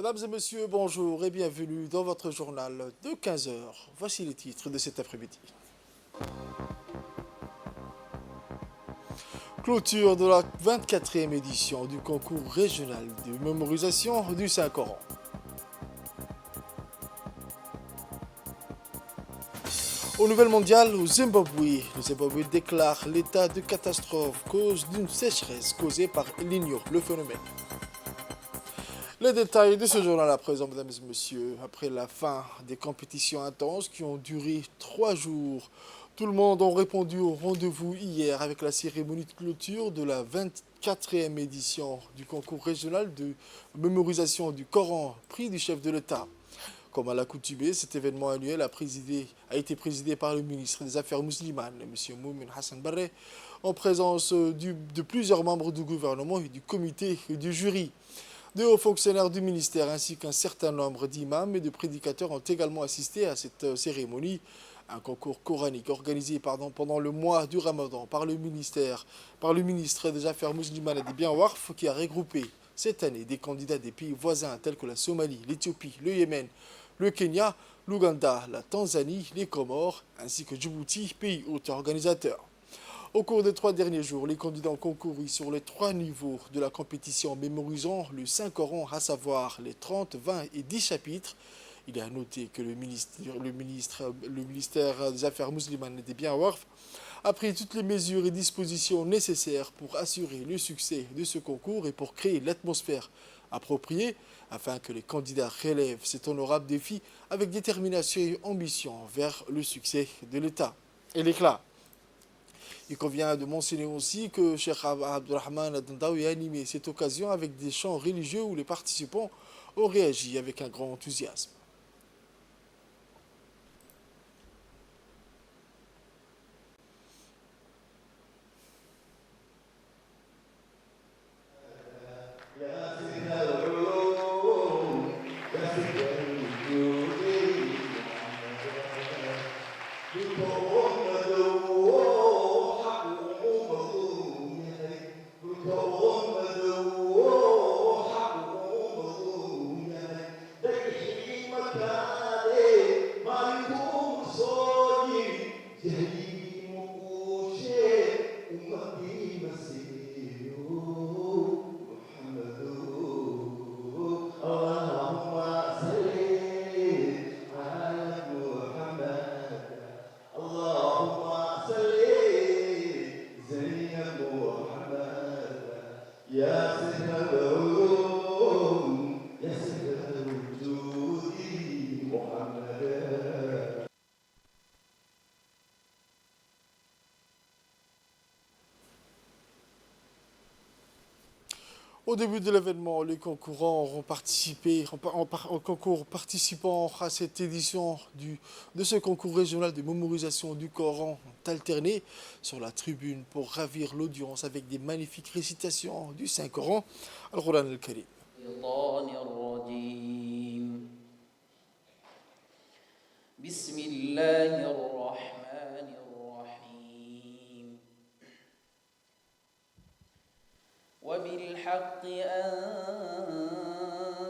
Mesdames et messieurs, bonjour et bienvenue dans votre journal de 15 heures. Voici les titres de cet après-midi. Clôture de la 24e édition du concours régional de mémorisation du Saint-Coran. Aux nouvelles mondiales, au Zimbabwe, le Zimbabwe déclare l'état de catastrophe cause d'une sécheresse causée par El Niño, le phénomène. Les détails de ce journal à présent, mesdames et messieurs, après la fin des compétitions intenses qui ont duré 3 jours, tout le monde a répondu au rendez-vous hier avec la cérémonie de clôture de la 24e édition du concours régional de mémorisation du Coran, prix du chef de l'État. Comme à l'accoutumée, cet événement annuel a été présidé par le ministre des Affaires musulmanes, M. Moumin Hassan Barre, en présence de plusieurs membres du gouvernement et du comité et du jury. De hauts fonctionnaires du ministère ainsi qu'un certain nombre d'imams et de prédicateurs ont également assisté à cette cérémonie. Un concours coranique organisé pendant le mois du Ramadan par le ministre des Affaires musulmanes et des biens Warf, qui a regroupé cette année des candidats des pays voisins tels que la Somalie, l'Éthiopie, le Yémen, le Kenya, l'Ouganda, la Tanzanie, les Comores ainsi que Djibouti, pays hôte organisateur. Au cours des 3 derniers jours, les candidats ont concouru sur les 3 niveaux de la compétition, mémorisant le Saint-Coran, à savoir les 30, 20 et 10 chapitres. Il est à noter que le ministère des Affaires musulmanes et des biens Warf a pris toutes les mesures et dispositions nécessaires pour assurer le succès de ce concours et pour créer l'atmosphère appropriée afin que les candidats relèvent cet honorable défi avec détermination et ambition vers le succès de l'État et l'éclat. Il convient de mentionner aussi que Cheikh Abdurrahman Adandaoui a animé cette occasion avec des chants religieux où les participants ont réagi avec un grand enthousiasme. Au début de l'événement, les concurrents auront participé, en concours participant à cette édition de ce concours régional de mémorisation du Coran ont alterné sur la tribune pour ravir l'audience avec des magnifiques récitations du Saint-Coran, Al-Quran al-Karim. الشيطان الرجيم بسم الله الرحمن الرحيم وبالحق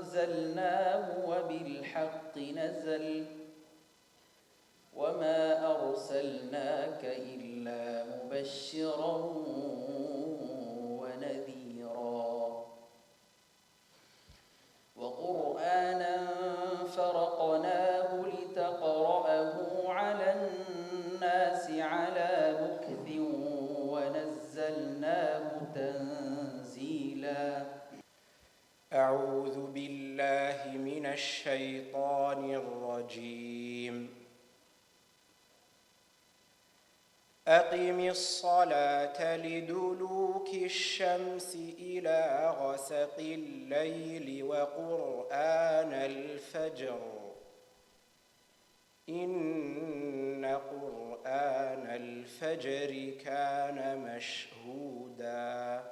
أنزلناه وبالحق نزل وما أرسلناك إلا مبشرا ونذيرا وقرآنا فرقناه لتقرأه على الناس على مكث ونزلناه تنزيلا أعوذ بالله من الشيطان الرجيم أقم الصلاة لدلوك الشمس إلى غسق الليل وقرآن الفجر إن قرآن الفجر كان مشهودا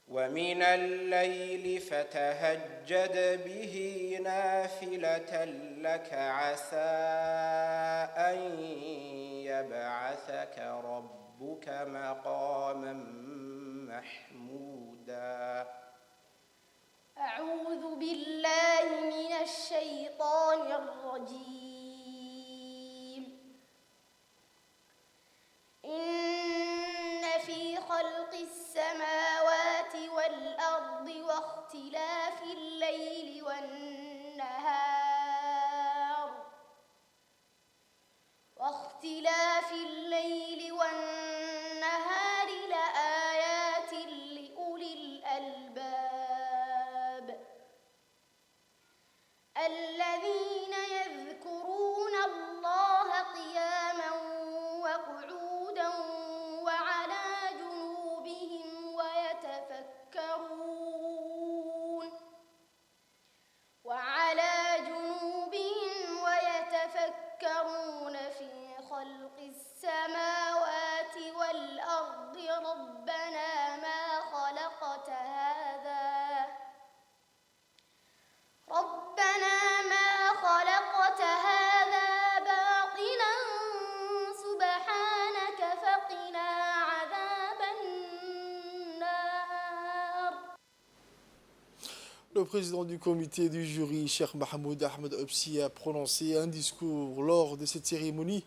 ومن الليل فتهجد به نافلة لك عسى أن يبعثك ربك مقاما محمودا أعوذ بالله من الشيطان الرجيم إن في خلق السماوات والأرض واختلاف الليل والنهار لآيات لأولي الألباب الذين يذكرون الله قياما وقعودا وعلى جنوبهم ويتفكرون في خلق السماوات والأرض ربنا ما خلقت هذا باطلا سبحانك فقنا عذاب النار. Le président du comité du jury, Cheikh Mahmoud Ahmed Obsi, a prononcé un discours lors de cette cérémonie.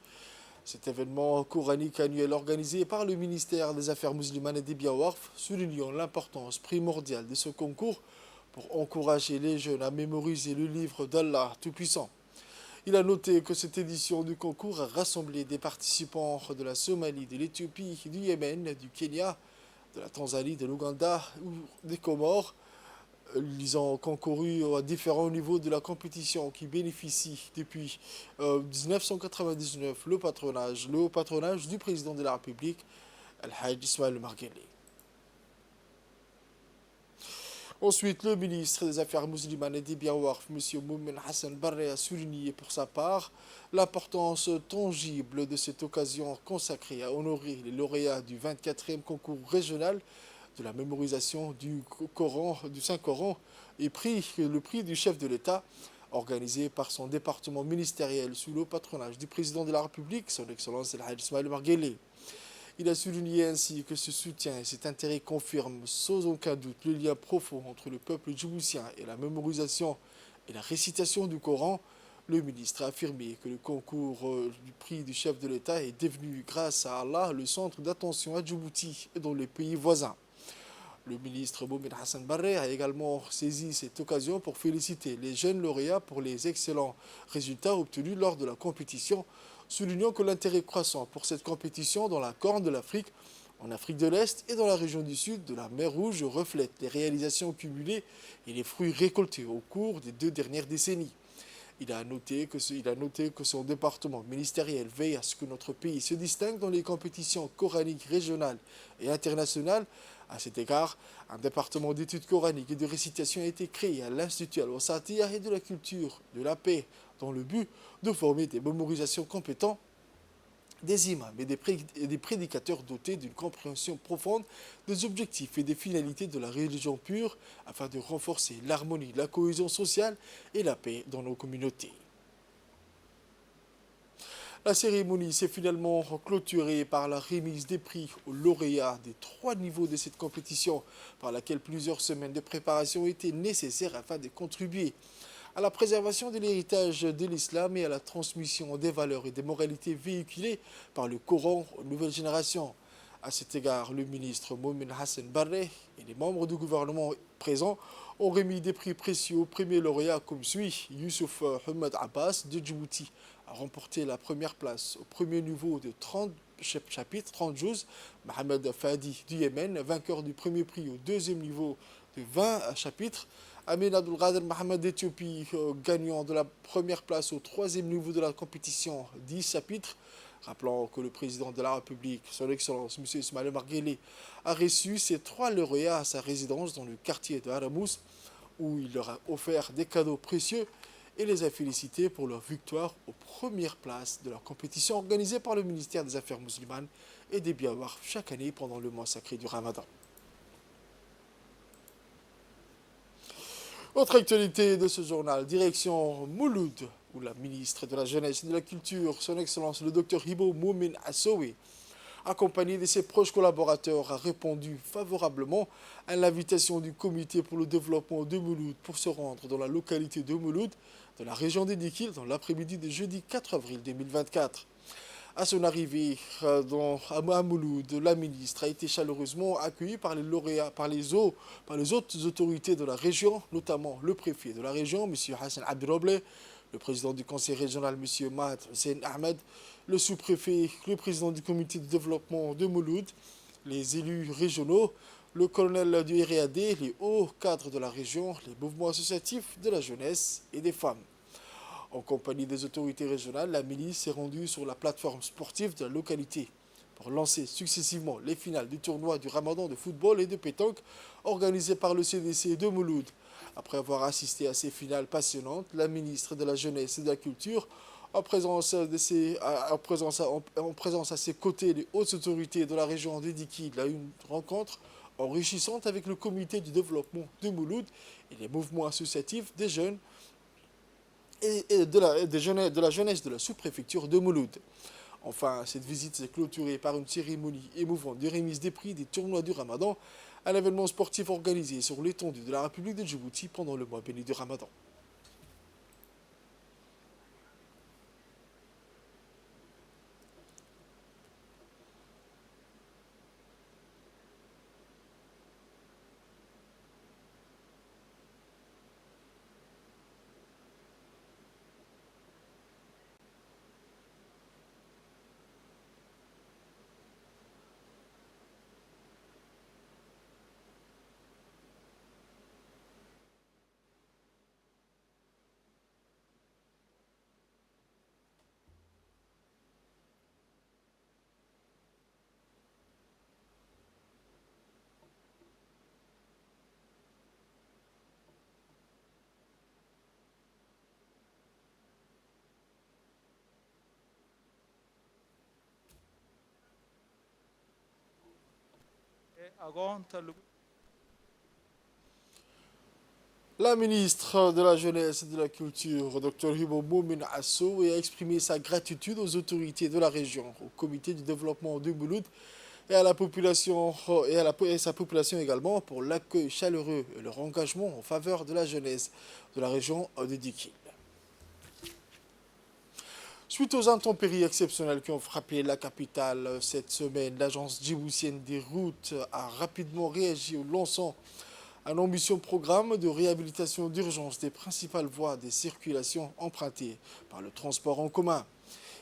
Cet événement coranique annuel organisé par le ministère des Affaires musulmanes et des Biawaf, soulignant l'importance primordiale de ce concours pour encourager les jeunes à mémoriser le livre d'Allah Tout-Puissant. Il a noté que cette édition du concours a rassemblé des participants de la Somalie, de l'Éthiopie, du Yémen, du Kenya, de la Tanzanie, de l'Ouganda ou des Comores. Ils ont concouru à différents niveaux de la compétition qui bénéficie depuis 1999 le haut patronage du président de la République, Al-Hajj Ismaël Marguerite. Ensuite, le ministre des Affaires musulmanes et des Biawaf, M. Moumen Hassan Barre, a souligné pour sa part l'importance tangible de cette occasion consacrée à honorer les lauréats du 24e concours régional de la mémorisation du Saint-Coran et le prix du chef de l'État, organisé par son département ministériel sous le patronage du président de la République, son Excellence El Hadj Ismaël Marguerite. Il a souligné ainsi que ce soutien et cet intérêt confirment sans aucun doute le lien profond entre le peuple djiboutien et la mémorisation et la récitation du Coran. Le ministre a affirmé que le concours du prix du chef de l'État est devenu, grâce à Allah, le centre d'attention à Djibouti et dans les pays voisins. Le ministre Moumen Hassan Barre a également saisi cette occasion pour féliciter les jeunes lauréats pour les excellents résultats obtenus lors de la compétition, soulignant que l'intérêt croissant pour cette compétition dans la Corne de l'Afrique, en Afrique de l'Est et dans la région du Sud de la mer Rouge reflète les réalisations cumulées et les fruits récoltés au cours des 2 dernières décennies. Il a noté que son département ministériel veille à ce que notre pays se distingue dans les compétitions coraniques régionales et internationales. À cet égard, un département d'études coraniques et de récitation a été créé à l'Institut Al-Wasatiyah et de la culture de la paix dans le but de former des mémorisations compétents, des imams et des prédicateurs dotés d'une compréhension profonde des objectifs et des finalités de la religion pure afin de renforcer l'harmonie, la cohésion sociale et la paix dans nos communautés. La cérémonie s'est finalement clôturée par la remise des prix aux lauréats des 3 niveaux de cette compétition, par laquelle plusieurs semaines de préparation étaient nécessaires afin de contribuer à la préservation de l'héritage de l'islam et à la transmission des valeurs et des moralités véhiculées par le Coran aux nouvelles générations. À cet égard, le ministre Moumen Hassan Barre et les membres du gouvernement présents ont remis des prix précieux aux premiers lauréats comme suit. Youssouf Hamad Abbas de Djibouti a remporté la première place au premier niveau de 30 chapitres, 30 juz. Mohamed Fadi du Yémen, vainqueur du premier prix au deuxième niveau de 20 chapitres. Amin Abdelkader Mohamed d'Éthiopie, gagnant de la première place au troisième niveau de la compétition, 10 chapitres. Rappelant que le président de la République, son Excellence M. Ismaël Marguerite, a reçu ces 3 lauréats à sa résidence dans le quartier de Haramous, où il leur a offert des cadeaux précieux et les a félicités pour leur victoire aux premières places de la compétition organisée par le ministère des Affaires musulmanes et des Biawaf chaque année pendant le mois sacré du Ramadan. Autre actualité de ce journal, direction Mouloud, où la ministre de la Jeunesse et de la Culture, son Excellence le Dr Hibo Moumen Assowe, accompagné de ses proches collaborateurs, a répondu favorablement à l'invitation du comité pour le développement de Mouloud pour se rendre dans la localité de Mouloud, dans la région d'Idikil, dans l'après-midi de jeudi 4 avril 2024. À son arrivée à Mouloud, la ministre a été chaleureusement accueillie par les lauréats, par les autres autorités de la région, notamment le préfet de la région, M. Hassan Abdiroble, le président du conseil régional, M. Mahat Hussein Ahmed, le sous-préfet, le président du comité de développement de Mouloud, les élus régionaux, le colonel du RAD, les hauts cadres de la région, les mouvements associatifs de la jeunesse et des femmes. En compagnie des autorités régionales, la milice s'est rendue sur la plateforme sportive de la localité pour lancer successivement les finales du tournoi du Ramadan de football et de pétanque organisé par le CDC de Mouloud. Après avoir assisté à ces finales passionnantes, la ministre de la Jeunesse et de la Culture, en présence à ses côtés des hautes autorités de la région d'Idikil, a eu une rencontre enrichissante avec le comité du développement de Mouloud et les mouvements associatifs des jeunes et de la jeunesse de la sous-préfecture de Mouloud. Enfin, cette visite s'est clôturée par une cérémonie émouvante de remise des prix des tournois du Ramadan, un événement sportif organisé sur l'étendue de la République de Djibouti pendant le mois béni du Ramadan. La ministre de la Jeunesse et de la Culture, Dr Hibo Moumin Asso, a exprimé sa gratitude aux autorités de la région, au comité du développement de Mouloud et à la population et sa population également pour l'accueil chaleureux et leur engagement en faveur de la jeunesse de la région de Dikil. Suite aux intempéries exceptionnelles qui ont frappé la capitale cette semaine, l'agence djiboutienne des routes a rapidement réagi en lançant un ambitieux programme de réhabilitation d'urgence des principales voies de circulation empruntées par le transport en commun.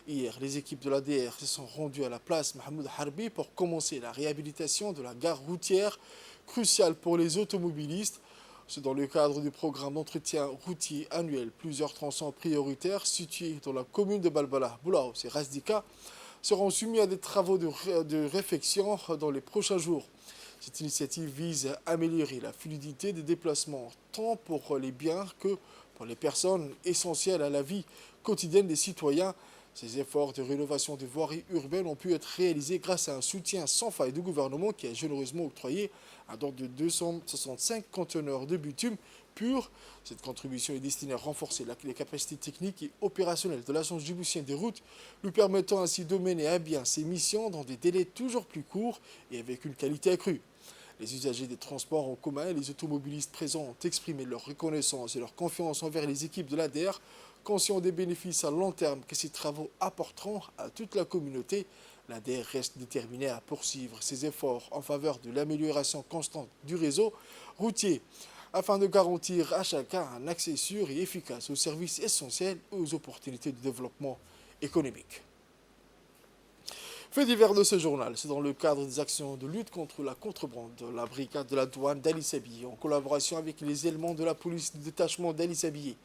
Hier, les équipes de l'ADR se sont rendues à la place Mahmoud Harbi pour commencer la réhabilitation de la gare routière, cruciale pour les automobilistes. C'est dans le cadre du programme d'entretien routier annuel. Plusieurs tronçons prioritaires situés dans la commune de Balbala, Boulaos et Razdika seront soumis à des travaux de réfection dans les prochains jours. Cette initiative vise à améliorer la fluidité des déplacements, tant pour les biens que pour les personnes essentielles à la vie quotidienne des citoyens. Ces efforts de rénovation des voiries urbaines ont pu être réalisés grâce à un soutien sans faille du gouvernement qui a généreusement octroyé un don de 265 conteneurs de bitume pur. Cette contribution est destinée à renforcer les capacités techniques et opérationnelles de l'agence djiboutienne des routes, lui permettant ainsi de mener à bien ses missions dans des délais toujours plus courts et avec une qualité accrue. Les usagers des transports en commun et les automobilistes présents ont exprimé leur reconnaissance et leur confiance envers les équipes de l'ADR, conscients des bénéfices à long terme que ces travaux apporteront à toute la communauté. L'ADR reste déterminée à poursuivre ses efforts en faveur de l'amélioration constante du réseau routier, afin de garantir à chacun un accès sûr et efficace aux services essentiels et aux opportunités de développement économique. Fait divers de ce journal, c'est dans le cadre des actions de lutte contre la contrebande de la brigade de la douane d'Ali Sabié, en collaboration avec les éléments de la police de détachement d'Ali Sabié,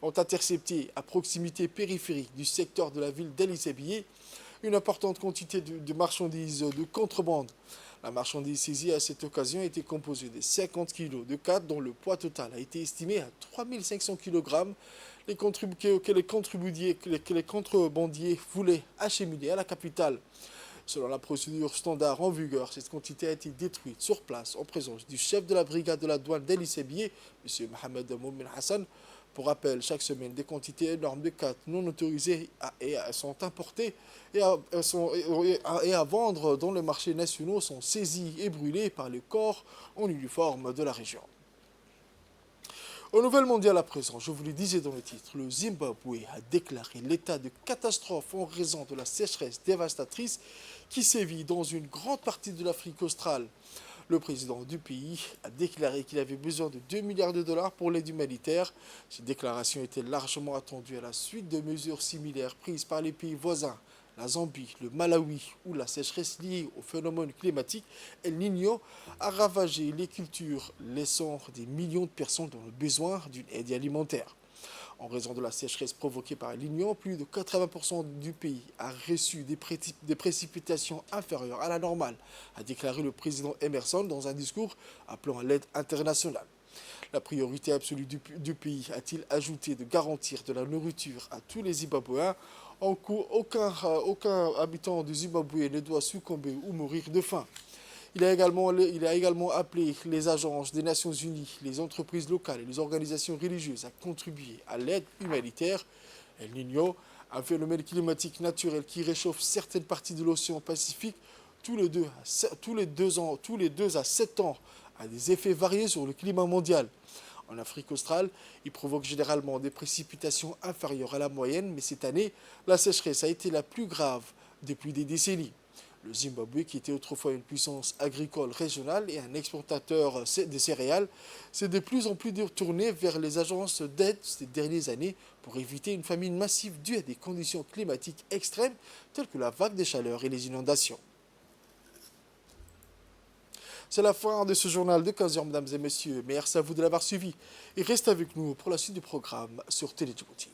ont intercepté à proximité périphérique du secteur de la ville d'Ali Sabié une importante quantité de marchandises de contrebande. La marchandise saisie à cette occasion était composée de 50 kg de carte dont le poids total a été estimé à 3500 kg que les contrebandiers voulaient acheminer à la capitale. Selon la procédure standard en vigueur, cette quantité a été détruite sur place en présence du chef de la brigade de la douane d'Ali Sabié, M. Mohamed Moumin Hassan, Pour rappel, chaque semaine, des quantités énormes de cannes non autorisées sont importées et à vendre dans les marchés nationaux sont saisies et brûlées par les corps en uniforme de la région. Aux nouvelles mondiales à présent, je vous le disais dans le titre, le Zimbabwe a déclaré l'état de catastrophe en raison de la sécheresse dévastatrice qui sévit dans une grande partie de l'Afrique australe. Le président du pays a déclaré qu'il avait besoin de 2 milliards de dollars pour l'aide humanitaire. Cette déclaration était largement attendue à la suite de mesures similaires prises par les pays voisins, la Zambie, le Malawi, où la sécheresse liée au phénomène climatique El Niño a ravagé les cultures, laissant des millions de personnes dans le besoin d'une aide alimentaire. En raison de la sécheresse provoquée par El Niño, plus de 80% du pays a reçu des précipitations inférieures à la normale, a déclaré le président Emerson dans un discours appelant à l'aide internationale. La priorité absolue du pays, a-t-il ajouté, de garantir de la nourriture à tous les Zimbabwéens. En cours, aucun habitant du Zimbabwe ne doit succomber ou mourir de faim. Il a également appelé les agences des Nations Unies, les entreprises locales et les organisations religieuses à contribuer à l'aide humanitaire. El Niño, un phénomène climatique naturel qui réchauffe certaines parties de l'océan Pacifique tous les 2 à 7 ans, a des effets variés sur le climat mondial. En Afrique australe, il provoque généralement des précipitations inférieures à la moyenne, mais cette année, la sécheresse a été la plus grave depuis des décennies. Le Zimbabwe, qui était autrefois une puissance agricole régionale et un exportateur de céréales, s'est de plus en plus tourné vers les agences d'aide ces dernières années pour éviter une famine massive due à des conditions climatiques extrêmes telles que la vague de chaleur et les inondations. C'est la fin de ce journal de 15h, mesdames et messieurs. Merci à vous de l'avoir suivi et restez avec nous pour la suite du programme sur Télé Djibouti.